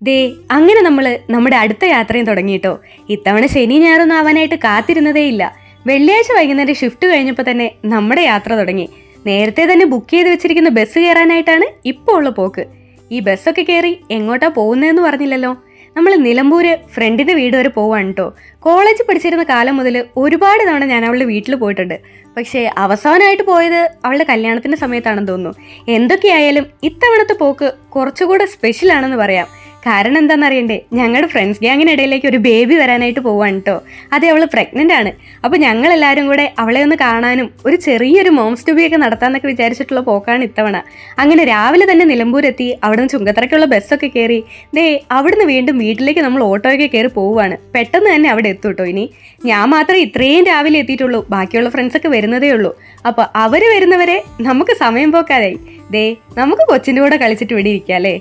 ദേ അങ്ങനെ നമ്മൾ നമ്മുടെ അടുത്ത യാത്രയും തുടങ്ങിയിട്ടോ. ഇത്തവണ ശനി ഞായറൊന്നും ആവാനായിട്ട് കാത്തിരുന്നതേയില്ല. വെള്ളിയാഴ്ച വൈകുന്നേരം ഷിഫ്റ്റ് കഴിഞ്ഞപ്പോൾ തന്നെ നമ്മുടെ യാത്ര തുടങ്ങി. നേരത്തെ തന്നെ ബുക്ക് ചെയ്ത് വെച്ചിരിക്കുന്ന ബസ് കയറാനായിട്ടാണ് ഇപ്പോൾ ഉള്ള പോക്ക്. ഈ ബസ്സൊക്കെ കയറി എങ്ങോട്ടാ പോകുന്നതെന്ന് പറഞ്ഞില്ലല്ലോ. നമ്മൾ നിലമ്പൂര് ഫ്രണ്ടിൻ്റെ വീട് വരെ പോവാണ് കേട്ടോ. കോളേജ് പഠിച്ചിരുന്ന കാലം മുതൽ ഒരുപാട് തവണ ഞാൻ അവളുടെ വീട്ടിൽ പോയിട്ടുണ്ട്. പക്ഷേ അവസാനമായിട്ട് പോയത് അവളുടെ കല്യാണത്തിൻ്റെ സമയത്താണെന്ന് തോന്നുന്നു. എന്തൊക്കെയായാലും ഇത്തവണത്തെ പോക്ക് കുറച്ചുകൂടെ സ്പെഷ്യലാണെന്ന് പറയാം. കാരണം എന്താണെന്നറിയണ്ടേ, ഞങ്ങളുടെ ഫ്രണ്ട്സ് ഗ്യാങ്ങിനിടയിലേക്ക് ഒരു ബേബി വരാനായിട്ട് പോവാണ് കേട്ടോ. അതെ, അവൾ പ്രഗ്നൻ്റ് ആണ്. അപ്പോൾ ഞങ്ങളെല്ലാവരും കൂടെ അവളെ ഒന്ന് കാണാനും ഒരു ചെറിയൊരു മോംസ് ടു ബി ഒക്കെ നടത്താമെന്നൊക്കെ വിചാരിച്ചിട്ടുള്ള പോക്കാണ് ഇത്തവണ. അങ്ങനെ രാവിലെ തന്നെ നിലമ്പൂരെത്തി അവിടുന്ന് ചുങ്കത്തറയ്ക്കുള്ള ബസ്സൊക്കെ കയറി ദേ അവിടുന്ന് വീണ്ടും വീട്ടിലേക്ക് നമ്മൾ ഓട്ടോയൊക്കെ കയറി പോവുകയാണ്. പെട്ടെന്ന് തന്നെ അവിടെ എത്തും കേട്ടോ. ഇനി ഞാൻ മാത്രമേ ഇത്രയും രാവിലെ എത്തിയിട്ടുള്ളൂ, ബാക്കിയുള്ള ഫ്രണ്ട്സൊക്കെ വരുന്നതേ ഉള്ളൂ. അപ്പോൾ അവർ വരുന്നവരെ നമുക്ക് സമയം പോക്കാതായി. ദേ നമുക്ക് കൊച്ചിൻ്റെ കൂടെ കളിച്ചിട്ട് ഇവിടെ ഇരിക്കാം അല്ലേ.